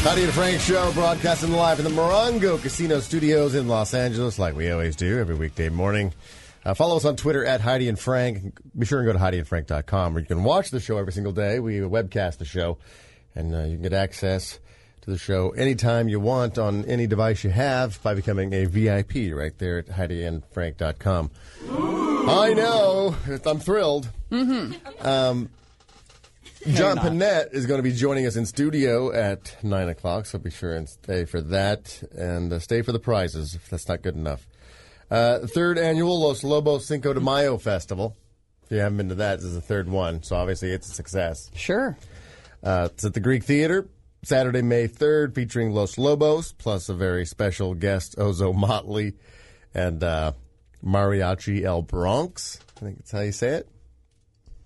Heidi and Frank Show, broadcasting live in the Morongo Casino Studios in Los Angeles, like we always do every weekday morning. Follow us on Twitter at Heidi and Frank. Be sure and go to HeidiandFrank.com, where you can watch the show every single day. We webcast the show, and you can get access to the show anytime you want on any device you have by becoming a VIP right there at HeidiandFrank.com. I know. I'm thrilled. Mm-hmm. John Panette is going to be joining us in studio at 9 o'clock, so be sure and stay for that, and stay for the prizes if that's not good enough. Third annual Los Lobos Cinco de Mayo Festival. If you haven't been to that, this is the third one, so obviously it's a success. Sure. It's at the Greek Theater, Saturday, May 3rd, featuring Los Lobos, plus a very special guest, Ozo Motley, and Mariachi El Bronx. I think that's how you say it.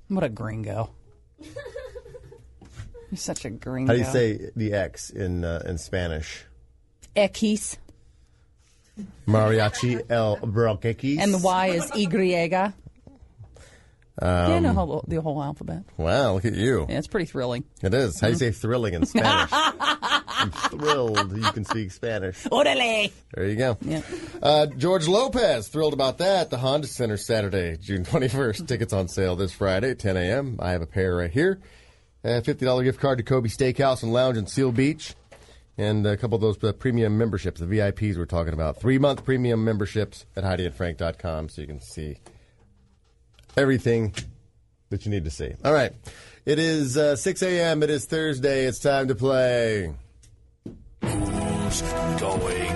What a gringo. You're such a gringo. How do you say the X in Spanish? X. Mariachi El Bronx. And the Y is Y. You know the whole alphabet. Wow, look at you. Yeah, it's pretty thrilling. It is. How do you say thrilling in Spanish? I'm thrilled you can speak Spanish. Orale. There you go. Yeah. George Lopez, thrilled about that. The Honda Center, Saturday, June 21st. Tickets on sale this Friday at 10 a.m. I have a pair right here. $50 gift card to Kobe Steakhouse and Lounge in Seal Beach. And a couple of those premium memberships, the VIPs we're talking about. 3-month premium memberships at HeidiandFrank.com, so you can see everything that you need to see. All right. It is 6 a.m. It is Thursday. It's time to play. Who's going?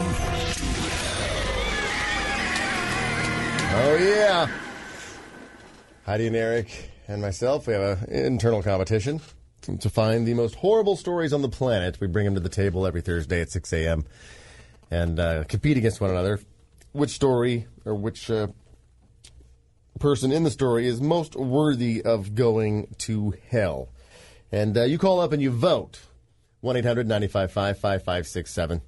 Oh, yeah. Heidi and Eric and myself, we have an internal competition to find the most horrible stories on the planet. We bring them to the table every Thursday at 6 a.m. and compete against one another. Which story or which person in the story is most worthy of going to hell? And you call up and you vote. 1-800-955-5567.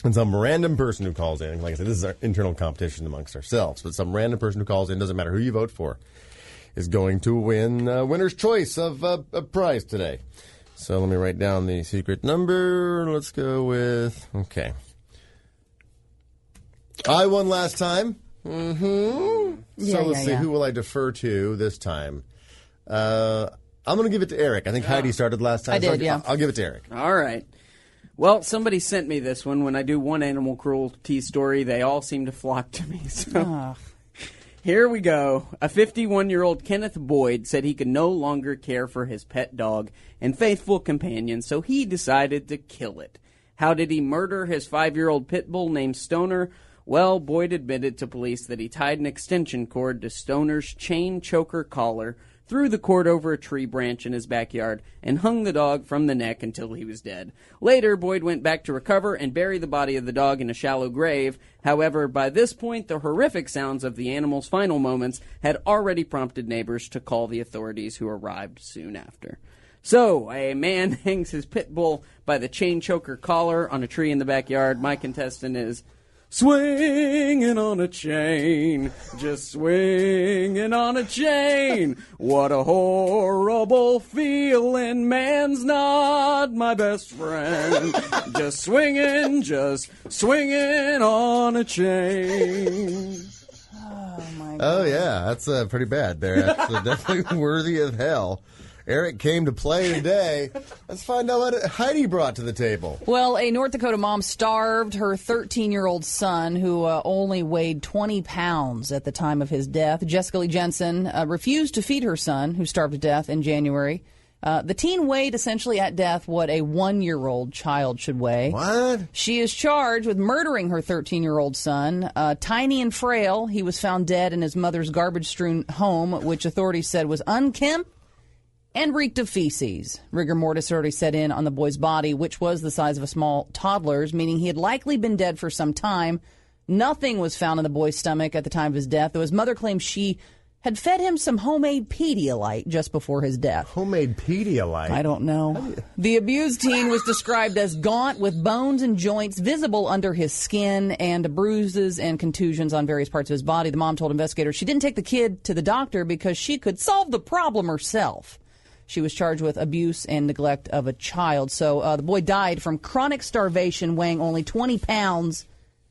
And some random person who calls in, like I said, this is our internal competition amongst ourselves, but some random person who calls in, doesn't matter who you vote for, is going to win winner's choice of a prize today. So let me write down the secret number. Let's go with, okay. I won last time. Mm-hmm. So let's see, who will I defer to this time? I'm going to give it to Eric. I think Heidi started last time. I did, yeah. I'll give it to Eric. All right. Well, somebody sent me this one. When I do one animal cruelty story, they all seem to flock to me. So here we go. A 51-year-old Kenneth Boyd said he could no longer care for his pet dog and faithful companion, so he decided to kill it. How did he murder his 5-year-old pit bull named Stoner? Well, Boyd admitted to police that he tied an extension cord to Stoner's chain choker collar, threw the cord over a tree branch in his backyard, and hung the dog from the neck until he was dead. Later, Boyd went back to recover and bury the body of the dog in a shallow grave. However, by this point, the horrific sounds of the animal's final moments had already prompted neighbors to call the authorities, who arrived soon after. So, a man hangs his pit bull by the chain choker collar on a tree in the backyard. My contestant is swinging on a chain, just swinging on a chain. What a horrible feeling, man's not my best friend. Just swinging on a chain. Oh, my God. Oh, yeah, that's pretty bad there. That's definitely worthy of hell. Eric came to play today. Let's find out what Heidi brought to the table. Well, a North Dakota mom starved her 13-year-old son, who only weighed 20 pounds at the time of his death. Jessica Lee Jensen refused to feed her son, who starved to death in January. The teen weighed essentially at death what a 1-year-old child should weigh. What? She is charged with murdering her 13-year-old son. Tiny and frail, he was found dead in his mother's garbage-strewn home, which authorities said was unkempt and reeked of feces. Rigor mortis already set in on the boy's body, which was the size of a small toddler's, meaning he had likely been dead for some time. Nothing was found in the boy's stomach at the time of his death, though his mother claims she had fed him some homemade Pedialyte just before his death. Homemade Pedialyte? I don't know. The abused teen was described as gaunt with bones and joints visible under his skin and bruises and contusions on various parts of his body. The mom told investigators she didn't take the kid to the doctor because she could solve the problem herself. She was charged with abuse and neglect of a child. So the boy died from chronic starvation, weighing only 20 pounds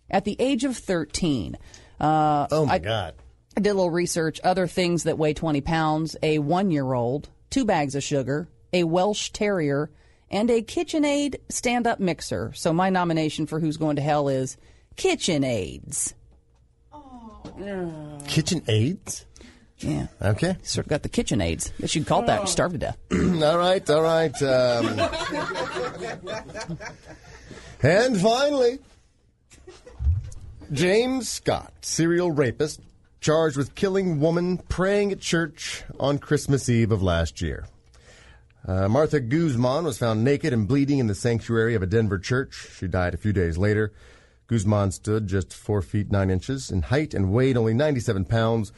at the age of 13. Oh, my God. I did a little research. Other things that weigh 20 pounds, a 1-year-old, 2 bags of sugar, a Welsh Terrier, and a KitchenAid stand-up mixer. So my nomination for Who's Going to Hell is KitchenAids. KitchenAids? Yeah. Okay. Sort of got the KitchenAids. That you'd call that. You starved to death. All right. And finally, James Scott, serial rapist, charged with killing woman praying at church on Christmas Eve of last year. Martha Guzman was found naked and bleeding in the sanctuary of a Denver church. She died a few days later. Guzman stood just 4 feet 9 inches in height and weighed only 97 pounds.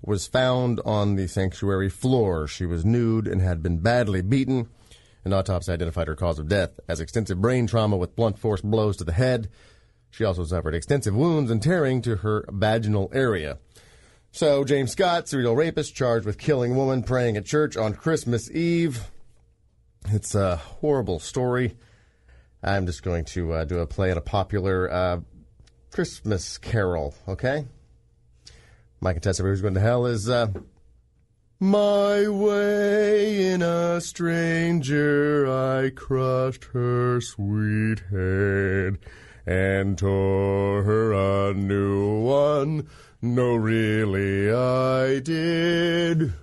Was found on the sanctuary floor. She was nude and had been badly beaten. An autopsy identified her cause of death as extensive brain trauma with blunt force blows to the head. She also suffered extensive wounds and tearing to her vaginal area. So, James Scott, serial rapist, charged with killing woman praying at church on Christmas Eve. It's a horrible story. I'm just going to do a play on a popular Christmas carol, okay? My contestant Who's Going to Hell is My way in a stranger, I crushed her sweet head and tore her a new one. No, really, I did.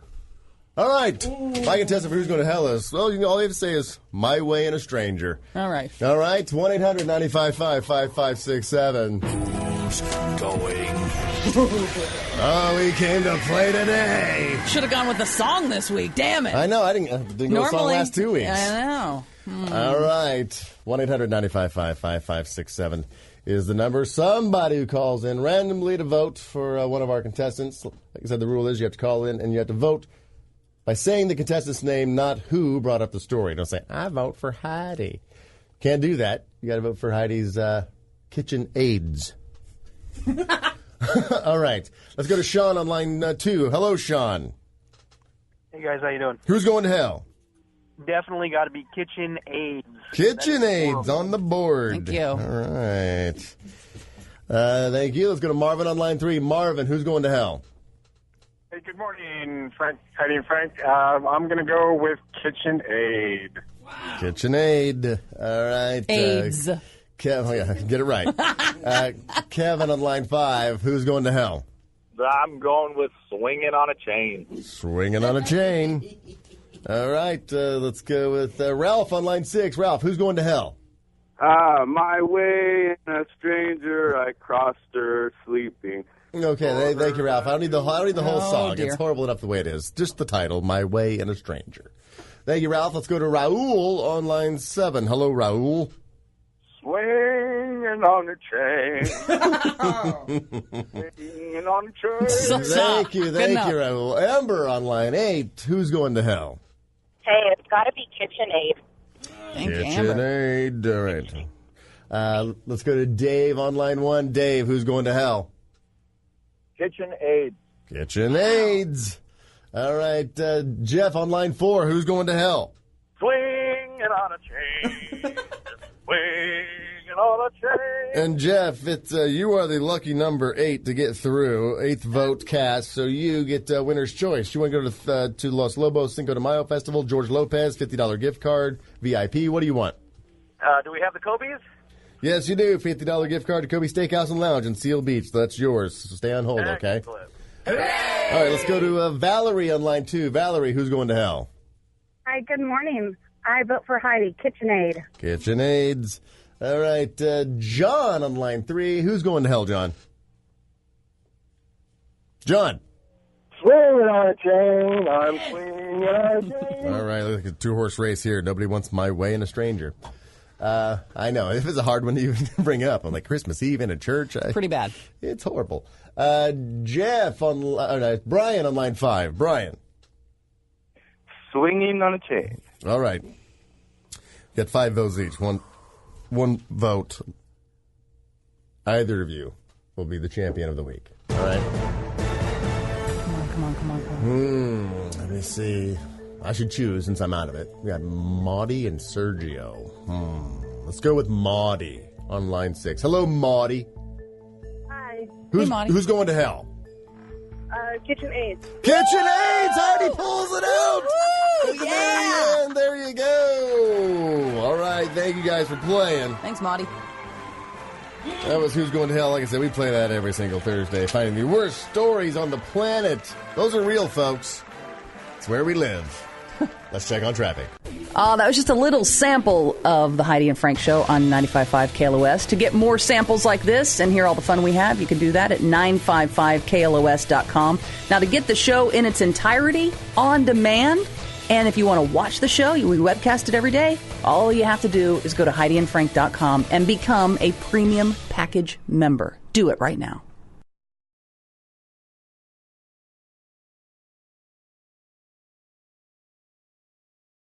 All right. My contestant for Who's Going to Hell is, well, all you have to say is My way in a stranger. All right. All right. 1-800-955-5567. Who's going? Oh, we came to play today. Should have gone with the song this week. Damn it. I know. I didn't go with the song last 2 weeks. I know. All right. 1-800-955-5567 is the number. Somebody who calls in randomly to vote for one of our contestants. Like I said, the rule is you have to call in and you have to vote by saying the contestant's name, not who brought up the story. Don't say, I vote for Heidi. Can't do that. You got to vote for Heidi's KitchenAids. All right. Let's go to Sean on line 2. Hello, Sean. Hey, guys. How you doing? Who's going to hell? Definitely got to be KitchenAids. KitchenAids on the board. Thank you. All right. Thank you. Let's go to Marvin on line 3. Marvin, who's going to hell? Hey, good morning, Frank, Heidi and Frank. I'm going to go with KitchenAid. KitchenAid. All right. AIDS. Get it right. Kevin on line 5. Who's going to hell? I'm going with swinging on a chain. Swinging on a chain. All right. Let's go with Ralph on line 6. Ralph, who's going to hell? My way in a stranger, I crossed her sleeping. Okay, thank you, Ralph. I don't need the whole song. Dear. It's horrible enough the way it is. Just the title, My Way in a Stranger. Thank you, Ralph. Let's go to Raul on line 7. Hello, Raul. Swinging on a chain. Swinging on a chain. Thank you, Raul. Amber on line 8. Who's going to hell? Hey, it's got to be KitchenAid. Thank you, Amber. KitchenAid. All right. Let's go to Dave on line 1. Dave, who's going to hell? KitchenAid. KitchenAids. All right. Jeff on line 4. Who's going to hell? Swinging on a chain. Swinging on a chain. And Jeff, you are the lucky number 8 to get through. 8th vote cast, so you get winner's choice. You want to go to Los Lobos Cinco de Mayo Festival, George Lopez, $50 gift card, VIP. What do you want? Do we have the Kobe's? Yes, you do. $50 gift card to Kobe Steakhouse and Lounge in Seal Beach. That's yours. So stay on hold, okay? Excellent. All right, let's go to Valerie on line 2. Valerie, who's going to hell? Hi, good morning. I vote for Heidi, KitchenAid. KitchenAids. All right, John on line 3. Who's going to hell, John? John. Swinging on a chain, I'm swinging on a chain. All right, look like a two-horse race here. Nobody wants My Way in a Stranger. I know. If it's a hard one to even bring up. I'm like, Christmas Eve in a church? Pretty bad. It's horrible. Brian on line 5. Brian. Swinging on a chain. All right. Got 5 votes each. One vote. Either of you will be the champion of the week. All right? Come on. Let me see. I should choose since I'm out of it. We got Maudie and Sergio. Let's go with Maudie on line 6. Hello, Maudie. Hi. Who's, Maudie. who's going to hell? KitchenAid. KitchenAid! Heidi pulls it out! At the yeah! very end. There you go. All right, thank you guys for playing. Thanks, Maudie. That was Who's Going to Hell. Like I said, we play that every single Thursday, finding the worst stories on the planet. Those are real, folks. It's where we live. Let's check on traffic. That was just a little sample of the Heidi and Frank Show on 95.5 KLOS. To get more samples like this and hear all the fun we have, you can do that at 955KLOS.com. Now, to get the show in its entirety on demand, and if you want to watch the show, we webcast it every day, all you have to do is go to HeidiandFrank.com and become a premium package member. Do it right now.